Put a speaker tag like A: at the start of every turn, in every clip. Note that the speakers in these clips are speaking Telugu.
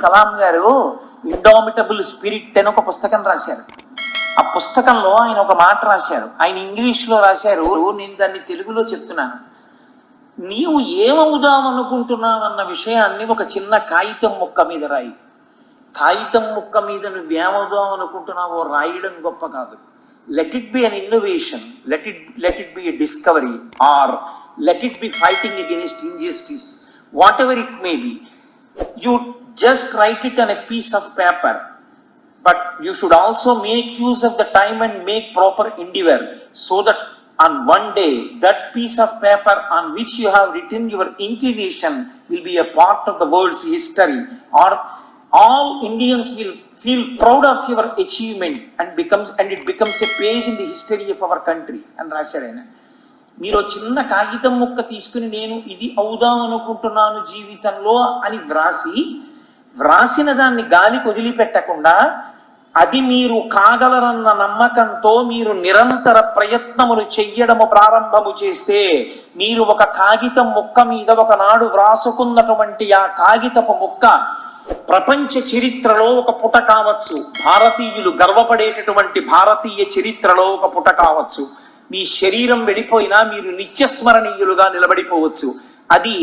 A: కలాం గారు ఇండామిటబుల్ స్పిరిట్ అని ఒక పుస్తకం రాశారు. ఆ పుస్తకంలో ఆయన ఒక మాట రాశారు. ఆయన ఇంగ్లీష్లో రాశారు, నేను దాన్ని తెలుగులో చెప్తున్నాను. నీవు ఏమవుదాం అనుకుంటున్నావు అన్న విషయాన్ని ఒక చిన్న కాగితం ముక్క మీద రాయి. కాగితం ముక్క మీద నువ్వేమవుదాం అనుకుంటున్నావో రాయడం గొప్ప కాదు. Let it be an innovation, let it be a discovery, or let it be fighting against injustice, whatever it may be. You just write it on a piece of paper, but you should also make use of the time and make proper endeavor, so that on one day that piece of paper on which you have written your inclination will be a part of the world's history, or all Indians will feel proud of your achievement and it becomes a page in the history of our country. And రాశారైనా మీరు చిన్న కాగితం ముక్క తీసుకుని నేను ఇది అవుదాం అనుకుంటున్నాను జీవితంలో అని వ్రాసిన దాన్ని గాలికి వదిలిపెట్టకుండా అది మీరు కాగలరన్న నమ్మకంతో మీరు నిరంతర ప్రయత్నములు చెయ్యడము ప్రారంభము చేస్తే మీరు ఒక కాగితం ముక్క మీద ఒకనాడు వ్రాసుకున్నటువంటి ఆ కాగితపు ముక్క ప్రపంచ చరిత్రలో ఒక పుట కావచ్చు, భారతీయులు గర్వపడేటటువంటి భారతీయ చరిత్రలో ఒక పుట కావచ్చు. మీ శరీరం వెళ్ళిపోయినా మీరు నిత్యస్మరణీయులుగా నిలబడిపోవచ్చు. అది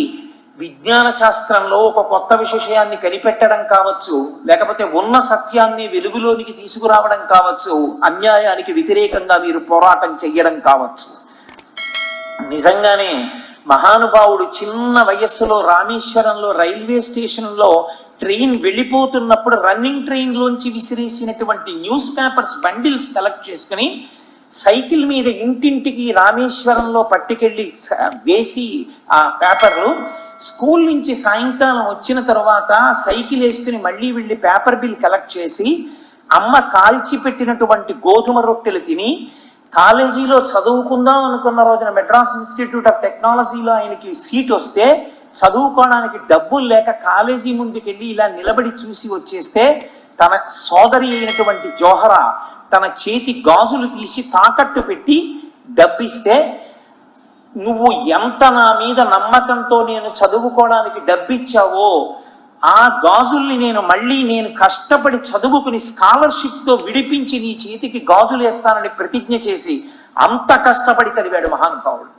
A: విజ్ఞాన శాస్త్రంలో ఒక కొత్త విషయాన్ని కనిపెట్టడం కావచ్చు, లేకపోతే ఉన్న సత్యాన్ని వెలుగులోనికి తీసుకురావడం కావచ్చు, అన్యాయానికి వ్యతిరేకంగా మీరు పోరాటం చెయ్యడం కావచ్చు. నిజంగానే మహానుభావుడు చిన్న వయస్సులో రామేశ్వరంలో రైల్వే స్టేషన్లో ట్రైన్ వెళ్ళిపోతున్నప్పుడు రన్నింగ్ ట్రైన్లోంచి విసిరేసినటువంటి న్యూస్ పేపర్స్ బండిల్స్ కలెక్ట్ చేసుకుని సైకిల్ మీద ఇంటింటికి రామేశ్వరంలో పట్టుకెళ్ళి వేసి ఆ పేపర్లు స్కూల్ నుంచి సాయంకాలం వచ్చిన తర్వాత సైకిల్ వేసుకుని మళ్ళీ వెళ్ళి పేపర్ బిల్ కలెక్ట్ చేసి అమ్మ కాల్చి పెట్టినటువంటి గోధుమ రొట్టెలు తిని కాలేజీలో చదువుకుందాం అనుకున్న రోజున మెడ్రాస్ ఇన్స్టిట్యూట్ ఆఫ్ టెక్నాలజీలో ఆయనకి సీట్ వస్తే చదువుకోవడానికి డబ్బులు లేక కాలేజీ ముందుకెళ్ళి ఇలా నిలబడి చూసి వచ్చేస్తే తన సోదరి అయినటువంటి జోహరా తన చేతి గాజులు తీసి తాకట్టు పెట్టి డబ్బిస్తే, నువ్వు ఎంత నా మీద నమ్మకంతో నేను చదువుకోవడానికి డబ్బిచ్చావో ఆ గాజుల్ని నేను కష్టపడి చదువుకుని స్కాలర్షిప్తో విడిపించి నీ చేతికి గాజులు వేస్తానని ప్రతిజ్ఞ చేసి అంత కష్టపడి చదివాడు మహానుభావుడు.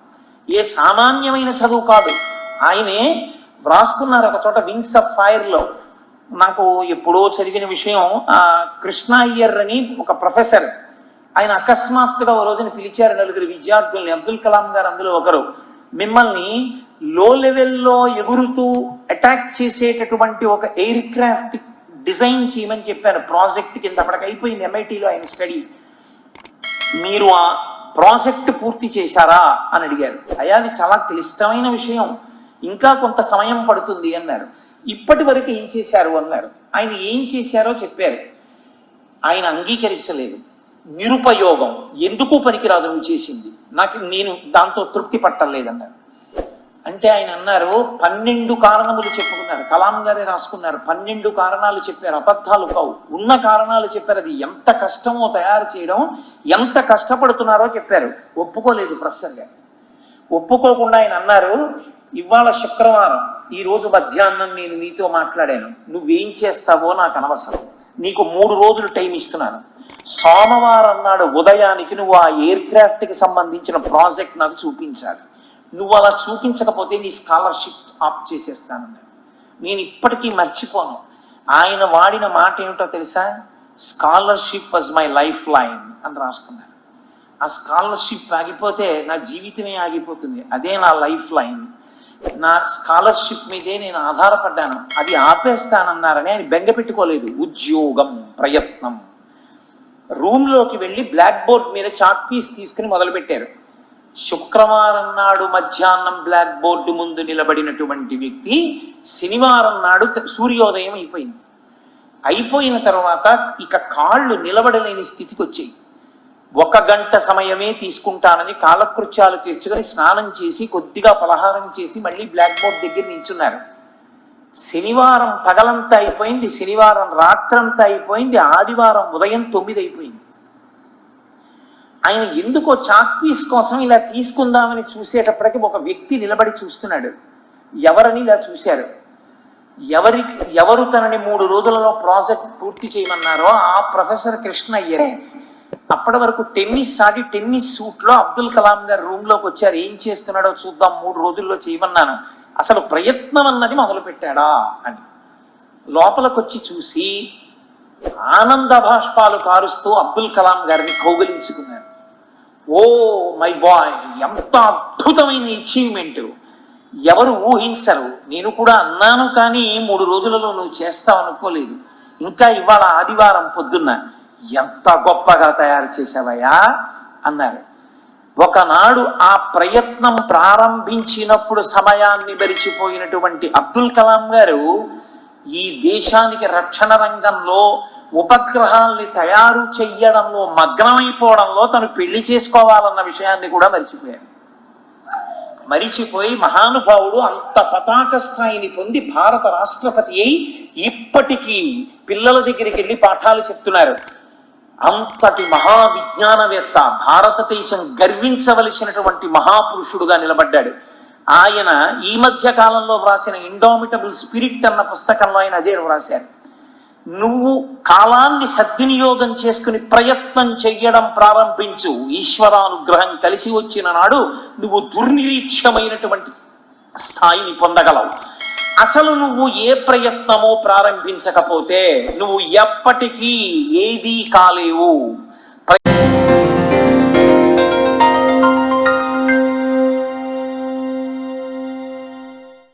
A: ఏ సామాన్యమైన చదువు కాదు. ఆయనే వ్రాసుకున్నారు ఒక చోట వింగ్స్ ఆఫ్ ఫైర్లో. నాకు ఎప్పుడో చదివిన విషయం, కృష్ణ అయ్యర్ అని ఒక ప్రొఫెసర్, ఆయన అకస్మాత్తుగా ఓ రోజున పిలిచారు నలుగురు విద్యార్థుల్ని, అబ్దుల్ కలాం గారు అందులో ఒకరు. మిమ్మల్ని లో లెవెల్లో ఎగురుతూ అటాక్ చేసేటటువంటి ఒక ఎయిర్ క్రాఫ్ట్ డిజైన్ చేయమని చెప్పాను ప్రాజెక్ట్ కింద. అప్పటికి అయిపోయింది MITలో ఆయన స్టడీ. మీరు ఆ ప్రాజెక్ట్ పూర్తి చేశారా అని అడిగారు. అయ్యా అది చాలా క్లిష్టమైన విషయం, ఇంకా కొంత సమయం పడుతుంది అన్నారు. ఇప్పటి వరకు ఏం చేశారు అన్నారు. ఆయన ఏం చేశారో చెప్పారు. ఆయన అంగీకరించలేదు. నిరుపయోగం, ఎందుకు పనికిరాదు నువ్వు చేసింది, నేను దాంతో తృప్తి పట్టలేదన్నారు. అంటే ఆయన అన్నారు 12 కారణములు చెప్పుకున్నారు. కలాం గారే రాసుకున్నారు. 12 కారణాలు చెప్పారు, అబద్ధాలు కావు, ఉన్న కారణాలు చెప్పారు. అది ఎంత కష్టమో తయారు చేయడం, ఎంత కష్టపడుతున్నారో చెప్పారు. ఒప్పుకోలేదు ప్రొఫెసర్ గారు. ఒప్పుకోకుండా ఆయన అన్నారు, ఇవాళ శుక్రవారం, ఈ రోజు మధ్యాహ్నం నేను నీతో మాట్లాడాను, నువ్వేం చేస్తావో నాకు అనవసరం, నీకు 3 రోజులు టైం ఇస్తున్నాను. సోమవారం నాడు ఉదయానికి నువ్వు ఆ ఎయిర్ క్రాఫ్ట్కి సంబంధించిన ప్రాజెక్ట్ నాకు చూపించాలి. నువ్వు అలా చూపించకపోతే నీ స్కాలర్షిప్ ఆప్ చేసేస్తానన్నాడు. నేను ఇప్పటికీ మర్చిపోను. ఆయన వాడిన మాట ఏమిటో తెలుసా? Scholarship was my life line అని రాసుకున్నారు. ఆ స్కాలర్షిప్ ఆగిపోతే నా జీవితమే ఆగిపోతుంది. అదే నా లైఫ్ లైన్. నా స్కాలర్షిప్ మీదే నేను ఆధారపడ్డాను, అది ఆపేస్తానన్నారని ఆయన బెంగ పెట్టుకోలేదు. ఉద్యోగం, ప్రయత్నం. రూమ్లోకి వెళ్ళి బ్లాక్ బోర్డ్ మీద చాక్ పీస్ తీసుకుని మొదలుపెట్టారు. శుక్రవారం నాడు మధ్యాహ్నం బ్లాక్ బోర్డు ముందు నిలబడినటువంటి వ్యక్తి శనివారం నాడు సూర్యోదయం అయిపోయింది. అయిపోయిన తర్వాత ఇక కాళ్ళు నిలబడలేని స్థితికి వచ్చాయి. 1 గంట సమయమే తీసుకుంటానని కాలకృత్యాలు తీర్చుకొని స్నానం చేసి కొద్దిగా పలహారం చేసి మళ్ళీ బ్లాక్ బోర్డ్ దగ్గర నించున్నారు. శనివారం పగలంతా అయిపోయింది, శనివారం రాత్రంతా అయిపోయింది, ఆదివారం ఉదయం 9 అయిపోయింది. ఆయన ఎందుకో చాక్ పీస్ కోసం ఇలా తీసుకుందామని చూసేటప్పటికి ఒక వ్యక్తి నిలబడి చూస్తున్నాడు. ఎవరని ఇలా చూశారు. ఎవరు తనని 3 రోజులలో ప్రాజెక్ట్ పూర్తి చేయమన్నారో ఆ ప్రొఫెసర్ కృష్ణ అయ్యరే. అప్పటి వరకు టెన్నిస్ ఆడి టెన్నిస్ సూట్ లో అబ్దుల్ కలాం గారు రూమ్ లోకి వచ్చారు. ఏం చేస్తున్నాడో చూద్దాం, 3 రోజుల్లో చేయమన్నాను, అసలు ప్రయత్నం అన్నది మొదలు పెట్టాడా అని. లోపలికి వచ్చి చూసి ఆనంద భాష్పాలు కారుస్తూ అబ్దుల్ కలాం గారిని కౌగిలించుకున్నాను. ఓ మై బాయ్, ఎంత అద్భుతమైన అచీవ్మెంట్, ఎవరు ఊహించరు. నేను కూడా అన్నాను, కానీ 3 రోజులలో నువ్వు చేస్తావు అనుకోలేదు. ఇంకా ఇవాళ ఆదివారం పొద్దున్న ఎంత గొప్పగా తయారు చేసావయ్యా అన్నారు. ఒకనాడు ఆ ప్రయత్నం ప్రారంభించినప్పుడు సమయాన్ని మరిచిపోయినటువంటి అబ్దుల్ కలాం గారు ఈ దేశానికి రక్షణ రంగంలో ఉపగ్రహాల్ని తయారు చెయ్యడంలో మగ్నమైపోవడంలో తను పెళ్లి చేసుకోవాలన్న విషయాన్ని కూడా మరిచిపోయి మహానుభావుడు అంత పతాక స్థాయిని పొంది భారత రాష్ట్రపతి అయి ఇప్పటికీ పిల్లల దగ్గరికి వెళ్ళి పాఠాలు చెప్తున్నారు. అంతటి మహావిజ్ఞానవేత్త, భారతదేశం గర్వించవలసినటువంటి మహాపురుషుడుగా నిలబడ్డాడు. ఆయన ఈ మధ్య కాలంలో వ్రాసిన ఇండామిటబుల్ స్పిరిట్ అన్న పుస్తకంలో ఆయన అదే వ్రాశారు. నువ్వు కాలాన్ని సద్వినియోగం చేసుకుని ప్రయత్నం చెయ్యడం ప్రారంభించు, ఈశ్వరానుగ్రహం కలిసి వచ్చిన నాడు నువ్వు దుర్నిరీక్షమైనటువంటి స్థాయిని పొందగలవు. అసలు నువ్వు ఏ ప్రయత్నమో ప్రారంభించకపోతే నువ్వు ఎప్పటికీ ఏదీ కాలేవు.